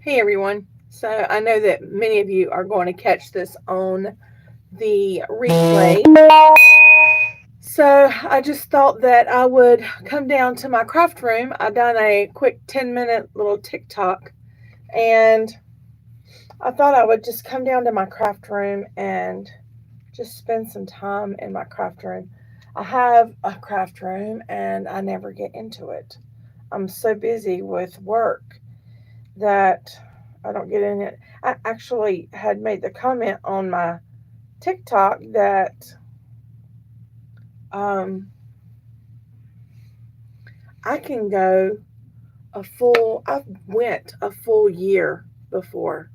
Hey everyone. So I know that many of you are going to catch this on the replay. So I just thought that I would come down to my craft room. I done a quick 10-minute little TikTok, and I thought I would just come down to my craft room and just spend some time in my craft room. I have a craft room and I never get into it. I'm so busy with work that I don't get in it. I actually had made the comment on my TikTok that um, I can go I've went a full year before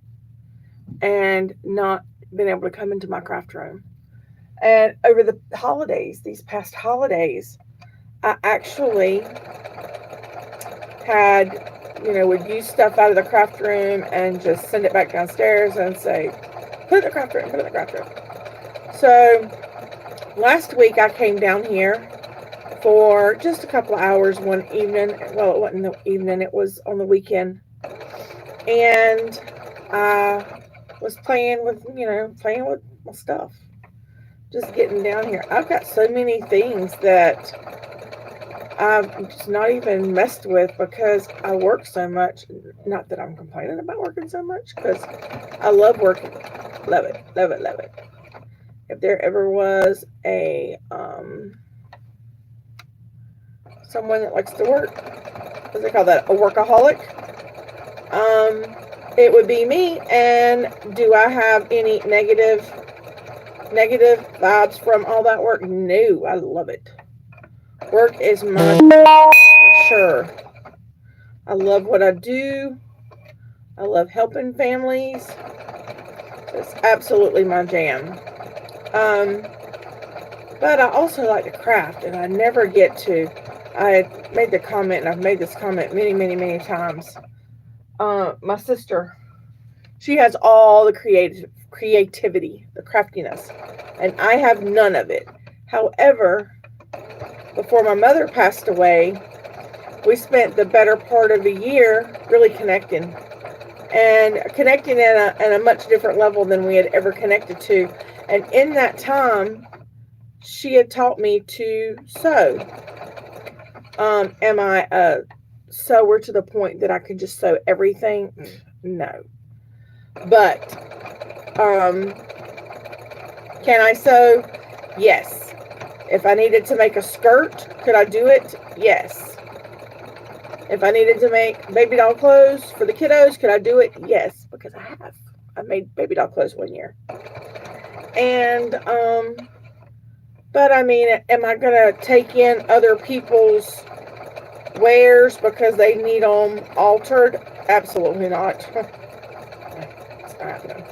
and not been able to come into my craft room. And over the holidays, these past holidays, I actually had, would use stuff out of the craft room and just send it back downstairs and say, put it in the craft room, put it in the craft room. So last week I came down here for just a couple of hours one evening. Well, it wasn't the evening, it was on the weekend. And I was playing with my stuff. Just getting down here. I've got so many things that I've just not even messed with because I work so much. Not that I'm complaining about working so much, because I love working. Love it, love it, love it. If there ever was a someone that likes to work, what do they call that? A workaholic. It would be me. And do I have any negative vibes from all that work? No, I love it. Work is my for sure. I love what I do. I love helping families. It's absolutely my jam. Um, but I also like to craft, and I never get to. I made the comment, and I've made this comment many, many, many times. My sister, she has all the creativity, the craftiness, and I have none of it. However, before my mother passed away, we spent the better part of a year really connecting, and connecting at a much different level than we had ever connected to. And in that time, she had taught me to sew. Am I a sewer to the point that I could just sew everything? No. But can I sew? Yes. If I needed to make a skirt, could I do it? Yes. If I needed to make baby doll clothes for the kiddos, could I do it? Yes, because I have. I made baby doll clothes one year. And but I mean, am I gonna take in other people's wares because they need them altered? Absolutely not. It's not happening.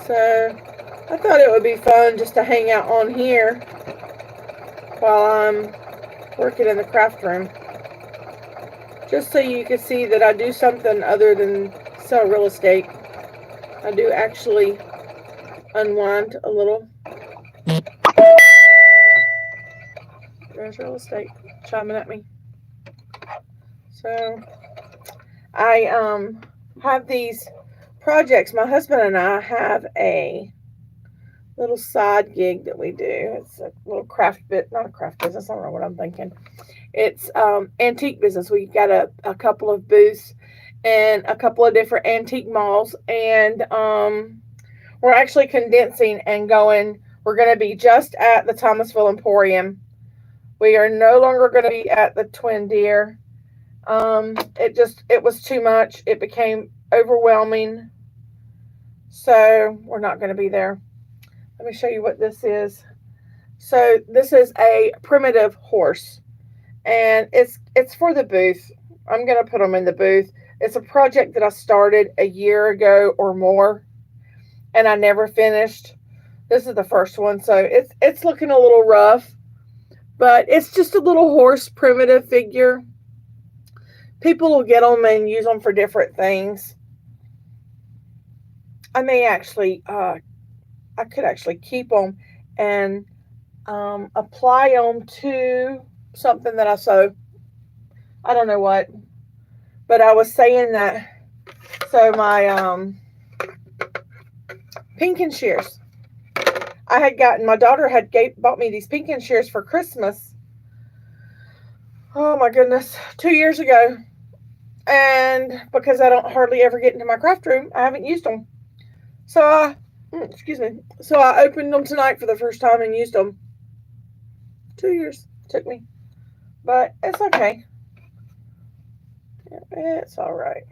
So I thought it would be fun just to hang out on here while I'm working in the craft room, just so you can see that I do something other than sell real estate. I do actually unwind a little. There's real estate chiming at me. So I have these projects. My husband and I have a little side gig that we do. It's a little craft not a craft business. I don't know what I'm thinking. It's antique business. We've got a couple of booths and a couple of different antique malls, and we're actually condensing and going. We're going to be just at the Thomasville Emporium. We are no longer going to be at the Twin Deer. It was too much. It became overwhelming. So we're not going to be there. Let me show you what this is. So this is a primitive horse, and it's for the booth. I'm going to put them in the booth. It's a project that I started a year ago or more, and I never finished. This is the first one, so it's looking a little rough, but it's just a little horse primitive figure. People will get them and use them for different things. I may actually, I could actually keep them and apply them to something that I sew. I don't know what. But I was saying that, so my pink and shears. I had gotten, my daughter had bought me these pink and shears for Christmas. Oh my goodness, 2 years ago. And because I don't hardly ever get into my craft room, I haven't used them. So excuse me. So I opened them tonight for the first time and used them. 2 years took me, but it's okay. It's all right.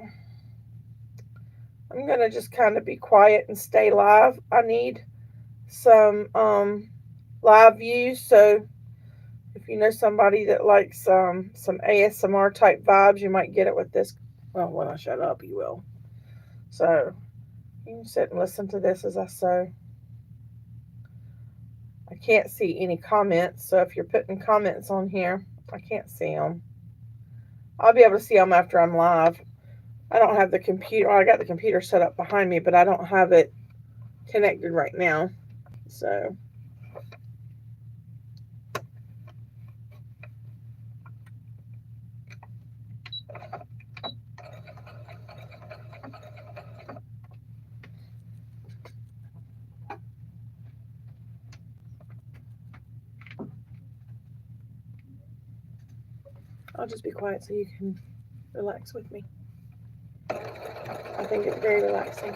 I'm gonna just kind of be quiet and stay live. I need some live views, so if you know somebody that likes some ASMR type vibes, you might get it with this. Well, when I shut up, you will. So you can sit and listen to this as I sew. I can't see any comments, so if you're putting comments on here, I can't see them. I'll be able to see them after I'm live. I don't have the computer. I got the computer set up behind me, but I don't have it connected right now. So I'll just be quiet so you can relax with me. I think it's very relaxing.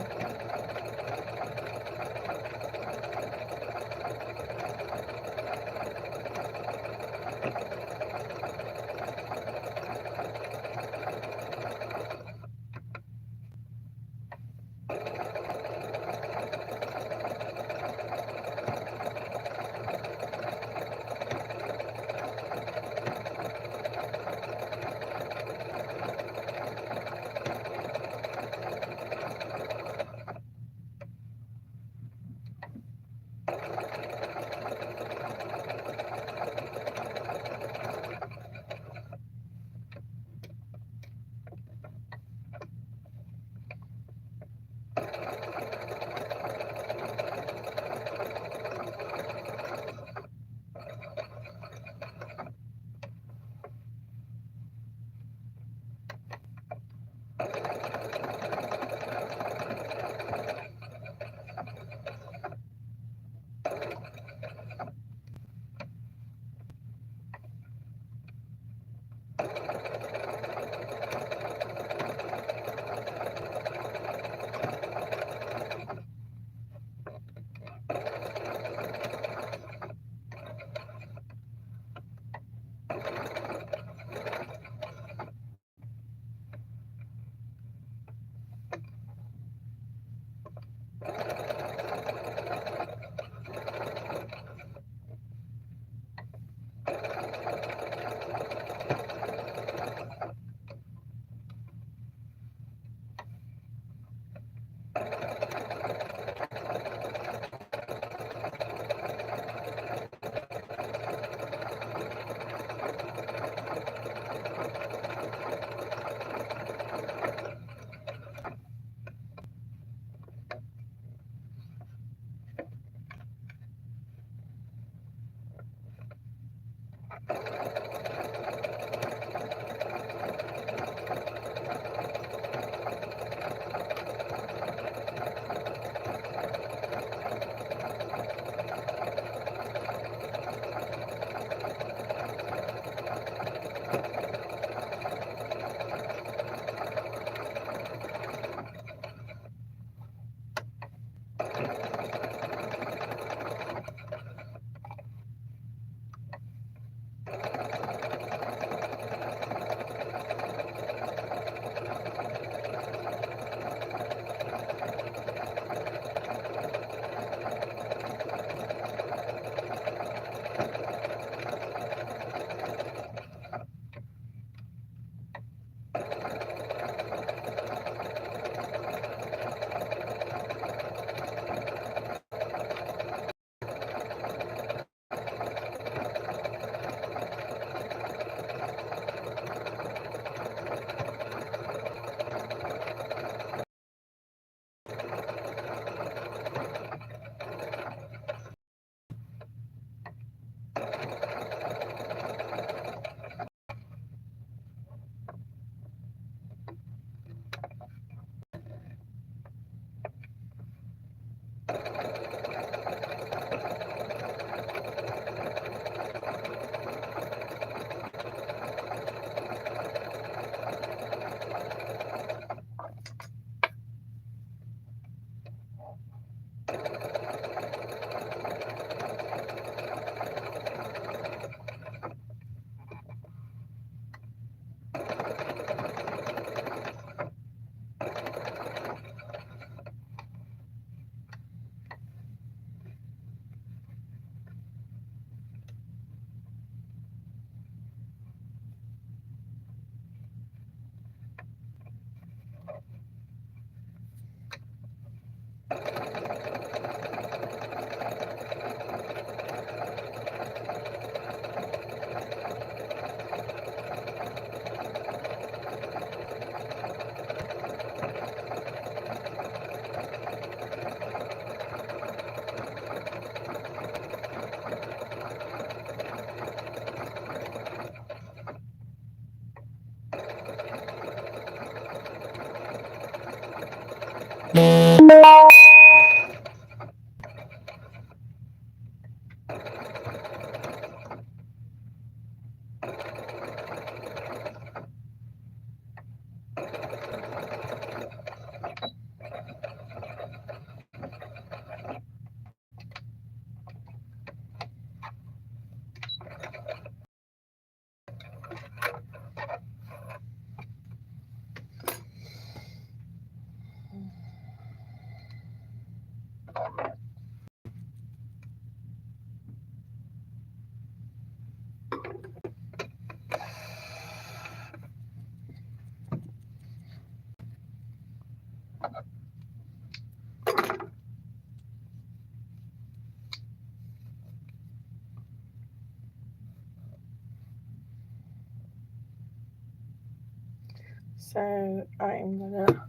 So I am going to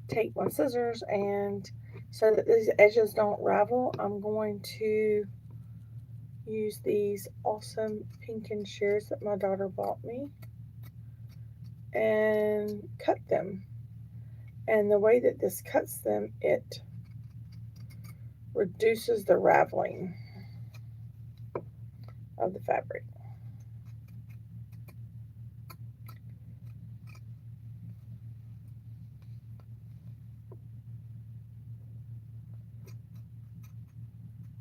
take my scissors, and so that these edges don't ravel, I'm going to use these awesome pinking shears that my daughter bought me and cut them. And the way that this cuts them, it reduces the raveling of the fabric.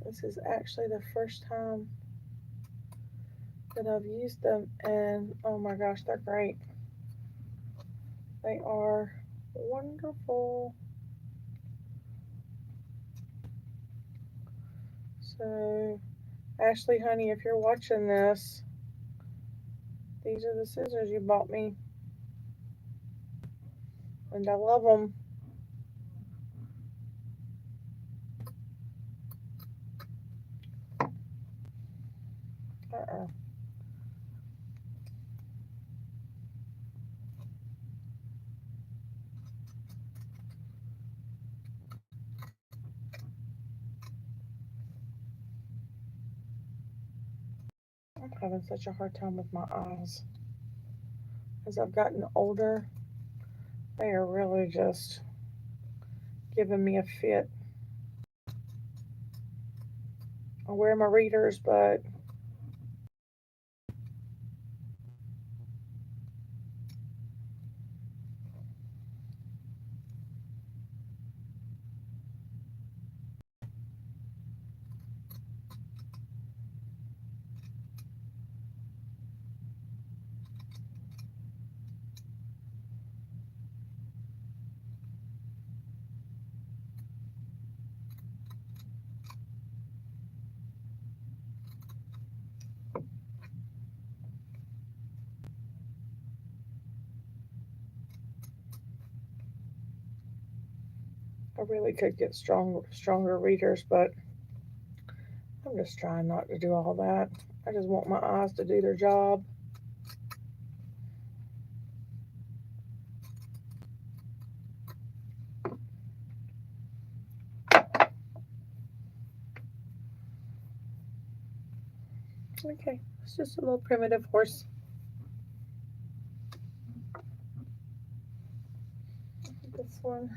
This is actually the first time that I've used them, and oh my gosh, they're great. They are wonderful. So, Ashley, honey, if you're watching this, these are the scissors you bought me, and I love them. Uh-uh. I'm having such a hard time with my eyes. As I've gotten older, they are really just giving me a fit. I wear my readers, but I really could get stronger readers, but I'm just trying not to do all that. I just want my eyes to do their job. Okay, it's just a little primitive horse. This one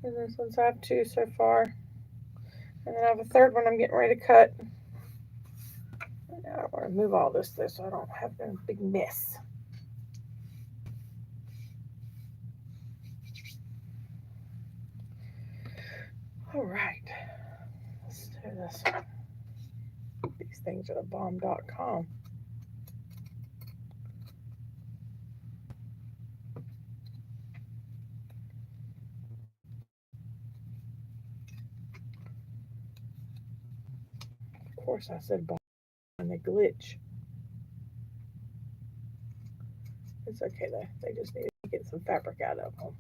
and this one. So I have two so far. And then I have a third one I'm getting ready to cut. Now I want to move all this though so I don't have a big mess. All right, let's do this. These things are the bomb.com. Of course I said bomb and they glitch. It's okay though. They just need to get some fabric out of them.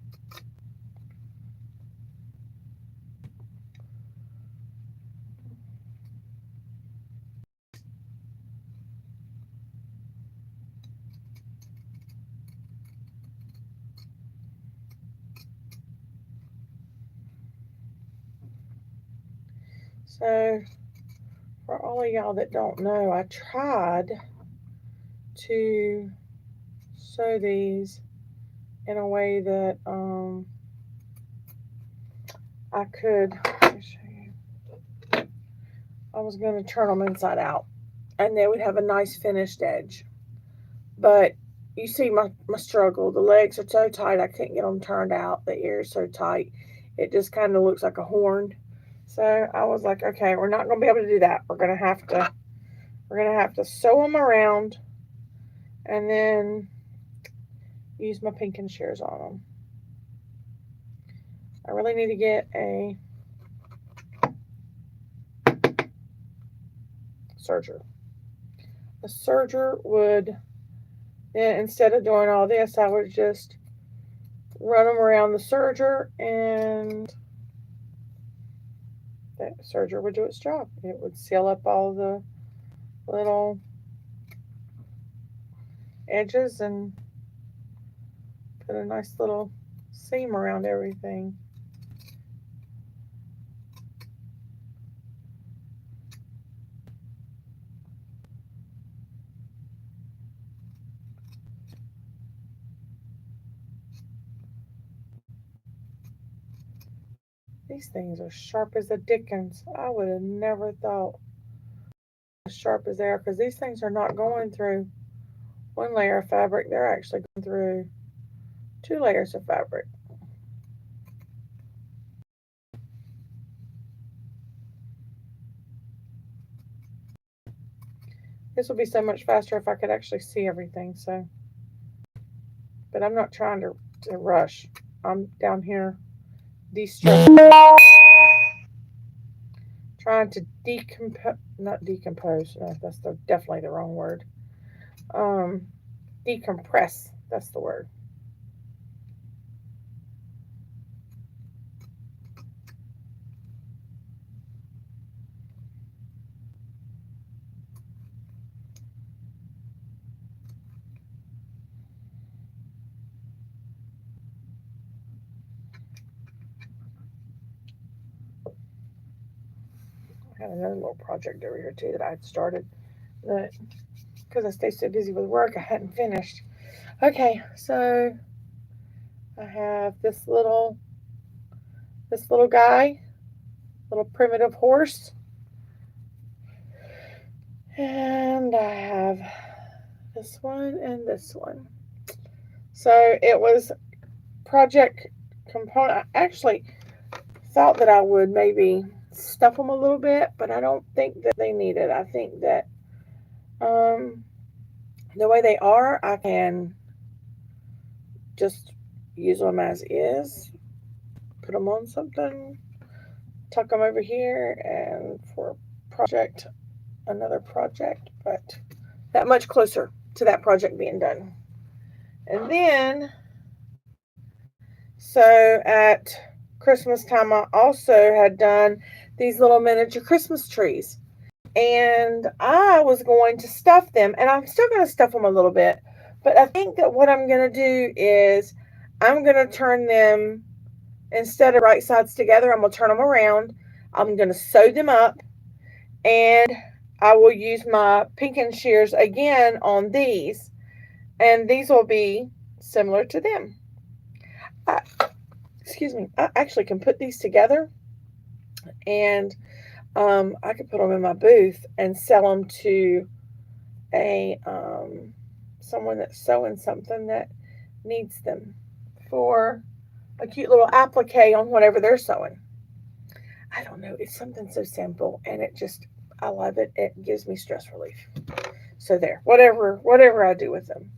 So, for all of y'all that don't know, I tried to sew these in a way that I could. Let me show you. I was going to turn them inside out, and they would have a nice finished edge. But you see my struggle. The legs are so tight I couldn't get them turned out. The ear is so tight. It just kind of looks like a horn. So I was like, okay, we're not going to be able to do that. We're going to have to sew them around and then use my pinking shears on them. I really need to get a serger. A serger would, instead of doing all this, I would just run them around the serger, and that serger would do its job. It would seal up all the little edges and Put a nice little seam around everything. These things are sharp as the dickens. I would have never thought as sharp as they are, because these things are not going through one layer of fabric. They're actually going through 2 layers of fabric. This would be so much faster if I could actually see everything. So, but I'm not trying to rush. I'm down here de-stressing, trying to not decompose. No, that's definitely the wrong word. Decompress. That's the word. I had another little project over here too that I had started, that because I stayed so busy with work, I hadn't finished. Okay, so I have this little guy, little primitive horse, and I have this one and this one. So it was project component. I actually thought that I would maybe stuff them a little bit, but I don't think that they need it. I think that the way they are, I can just use them as is, put them on something, tuck them over here, and for a project, another project, but that much closer to that project being done. And then, so at Christmas time, I also had done these little miniature Christmas trees. And I was going to stuff them, and I'm still going to stuff them a little bit. But I think that what I'm going to do is I'm going to turn them, instead of right sides together, I'm going to turn them around. I'm going to sew them up, and I will use my pinking shears again on these, and these will be similar to them. Excuse me, I actually can put these together, and I could put them in my booth and sell them to a someone that's sewing something that needs them for a cute little applique on whatever they're sewing. I don't know. It's something so simple, and I love it. It gives me stress relief. So there, whatever I do with them,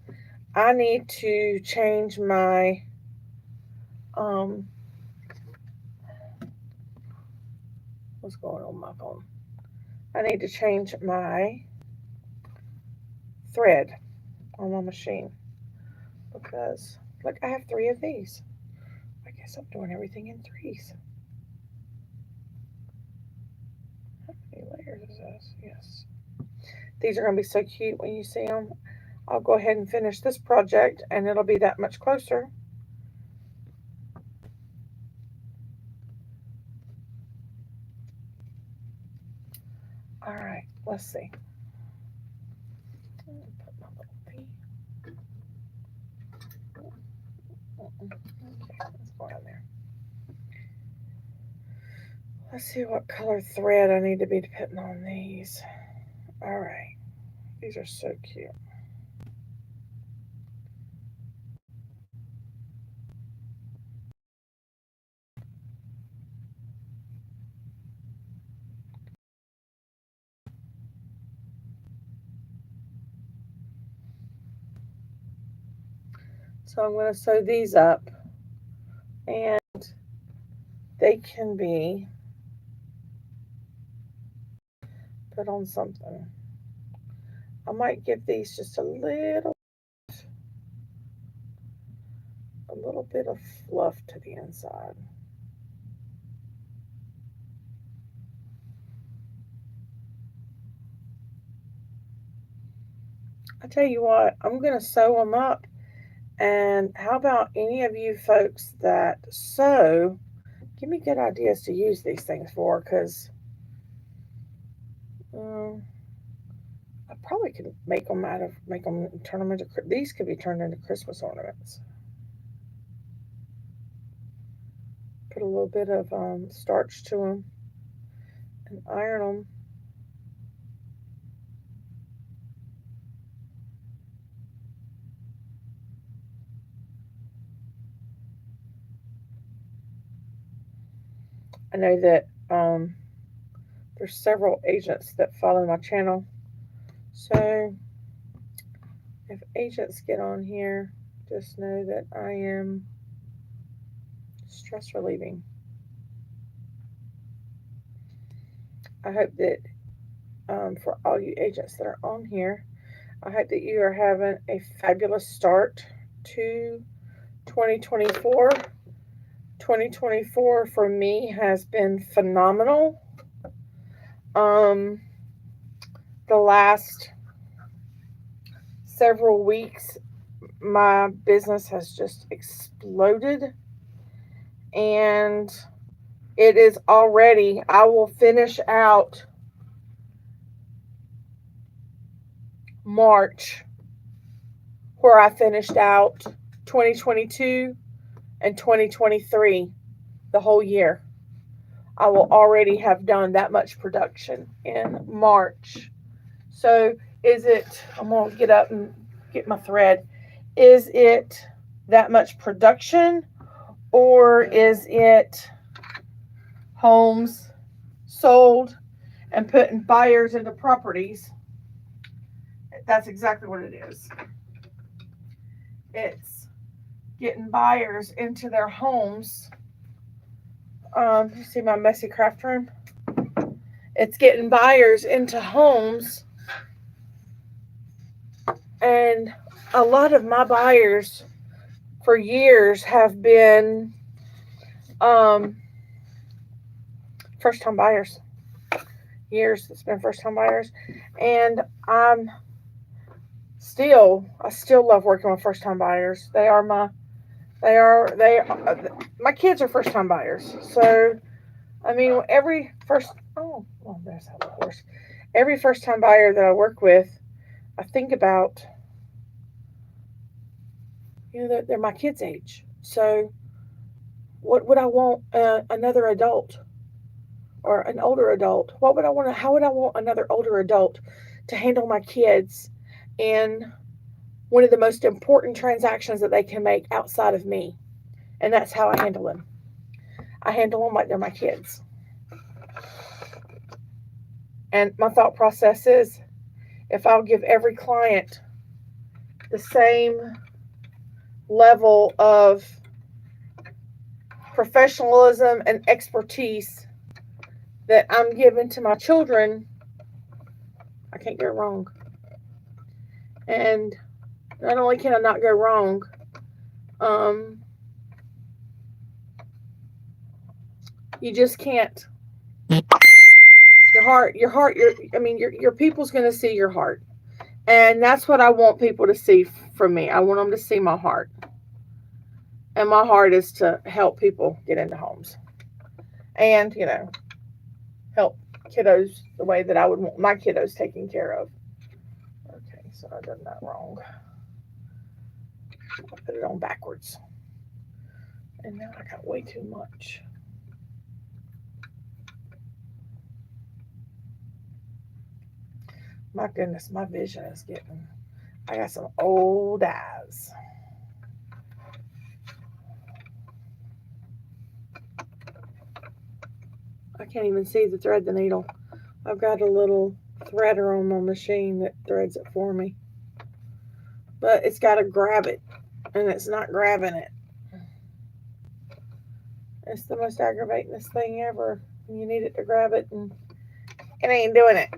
I need to change my what's going on with my phone? I need to change my thread on my machine, because look, I have 3 of these. I guess I'm doing everything in threes. How many layers is this? Yes. These are going to be so cute when you see them. I'll go ahead and finish this project, and it'll be that much closer. All right, let's see. Put my little pea. Okay, let's go in there. Let's see what color thread I need to be putting on these. All right, these are so cute. So I'm going to sew these up, and they can be put on something. I might give these just a little bit of fluff to the inside. I tell you what, I'm going to sew them up, And how about any of you folks that sew? Give me good ideas to use these things for, because I probably could turn them into, these could be turned into Christmas ornaments. Put a little bit of starch to them and iron them. I know that there's several agents that follow my channel. So if agents get on here, just know that I am stress relieving. I hope that for all you agents that are on here, I hope that you are having a fabulous start to 2024. 2024 for me has been phenomenal. The last several weeks, my business has just exploded, and it is already, I will finish out March where I finished out 2022 and 2023, the whole year. I will already have done that much production in March. So is it, I'm going to get up and get my thread. Is it that much production, or is it homes sold and putting buyers into properties? That's exactly what it is. It's getting buyers into their homes. You see my messy craft room? It's getting buyers into homes. And a lot of my buyers for years have been first time buyers. Years it's been first time buyers. And I still love working with first time buyers. My kids are first time buyers. So I mean, every first time buyer that I work with, I think about, they're my kids' age. So what would I want another adult or an older adult? How would I want another older adult to handle my kids in one of the most important transactions that they can make outside of me? And that's how I handle them. I handle them like they're my kids. And my thought process is, if I'll give every client the same level of professionalism and expertise that I'm giving to my children, I can't go wrong. And not only can I not go wrong, you just can't. Your people's going to see your heart. And that's what I want people to see from me. I want them to see my heart. And my heart is to help people get into homes. And, help kiddos the way that I would want my kiddos taken care of. Okay, so I done that wrong. I put it on backwards. And now I got way too much. My goodness, my vision is getting, I got some old eyes. I can't even see the thread, the needle. I've got a little threader on my machine that threads it for me. But it's got to grab it, and it's not grabbing it. It's the most aggravatingest thing ever. You need it to grab it, and it ain't doing it.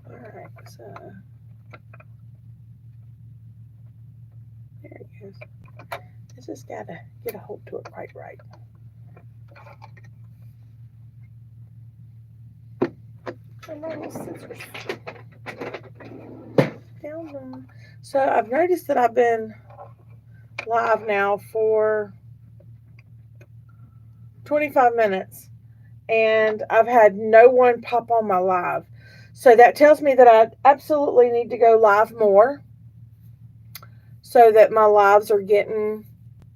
Alright, so there it goes. I just got to get a hold to it right. And my little scissors. So I've noticed that I've been live now for 25 minutes and I've had no one pop on my live. So that tells me that I absolutely need to go live more so that my lives are getting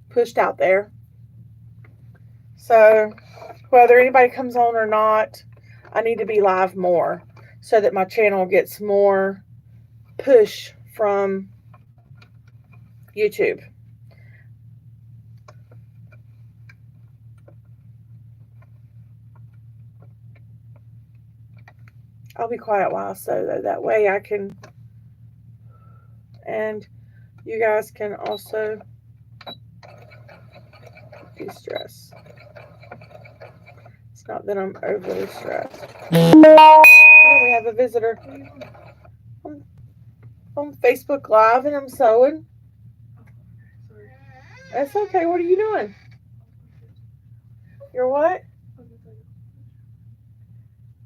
pushed out there. So whether anybody comes on or not, I need to be live more so that my channel gets more push from YouTube. I'll be quiet while I sew though. That way I can, and you guys can also de-stress. It's not that I'm overly stressed. Oh, we have a visitor. I'm on Facebook Live and I'm sewing. That's okay. What are you doing? You're what?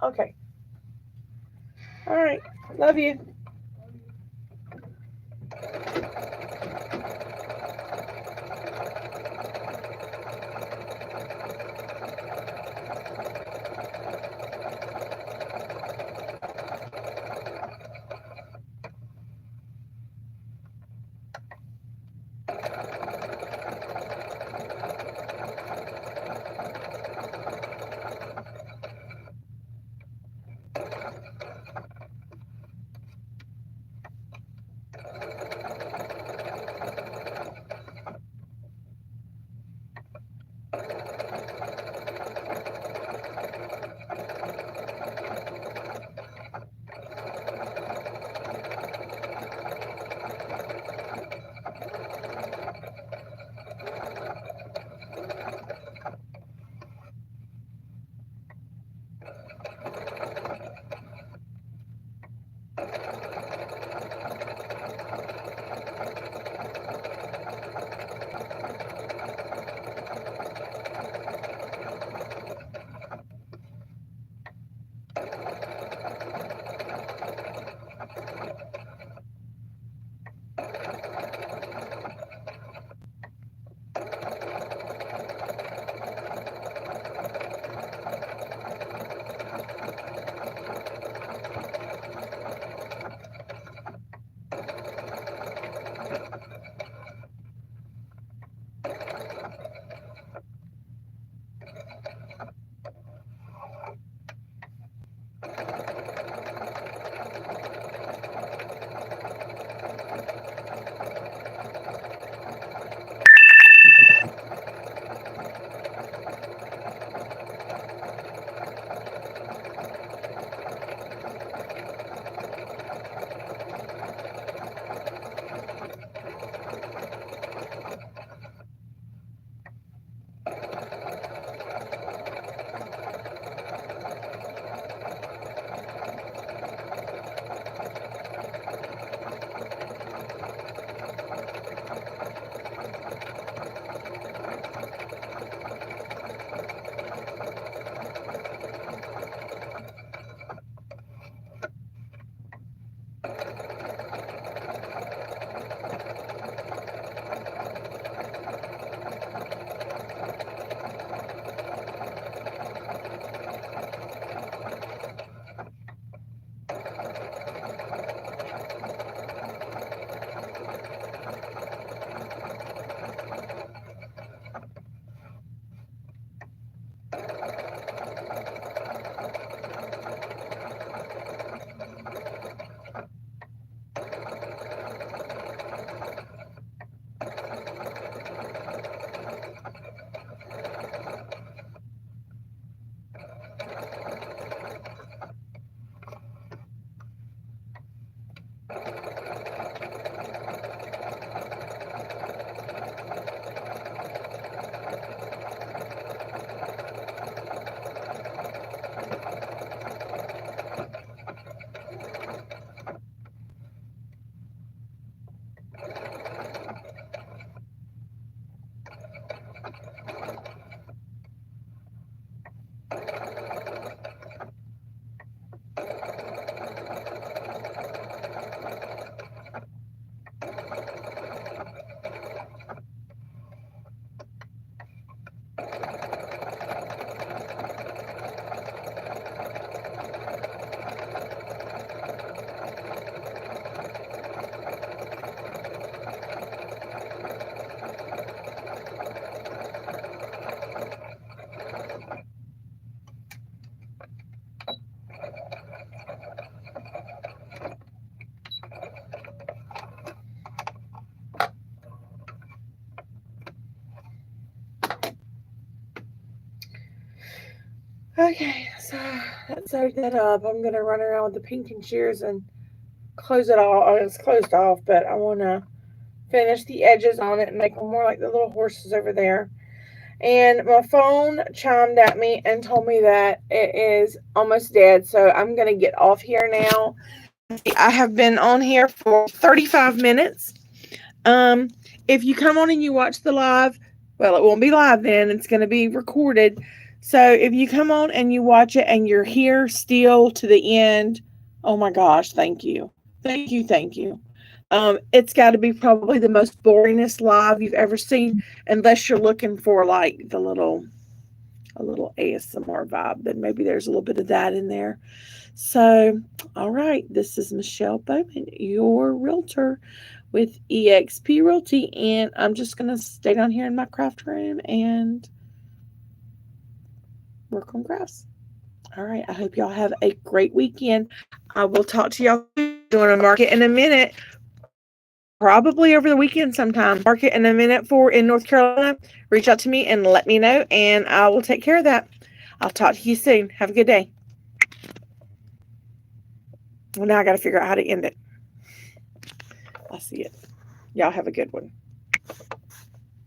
Okay. All right. Love you. Okay, so let's sewed that up. I'm going to run around with the pinking shears and close it all. Oh, it's closed off, but I want to finish the edges on it and make them more like the little horses over there. And my phone chimed at me and told me that it is almost dead, so I'm going to get off here now. I have been on here for 35 minutes. Um, if you come on and you watch the live, well, it won't be live then. It's going to be recorded. So if you come on and you watch it and you're here still to the end, oh my gosh, thank you. Thank you. Thank you. It's got to be probably the most boringest live you've ever seen, unless you're looking for like a little ASMR vibe. Then maybe there's a little bit of that in there. So, all right, this is Michele Bowman, your realtor with EXP Realty, and I'm just going to stay down here in my craft room and work on grass. All right, I hope y'all have a great weekend. I will talk to y'all doing a market in a minute, probably over the weekend sometime. Market in a minute for in North Carolina. Reach out to me and let me know, and I will take care of that. I'll talk to you soon. Have a good day. Well, now I got to figure out how to end it. I see it. Y'all have a good one.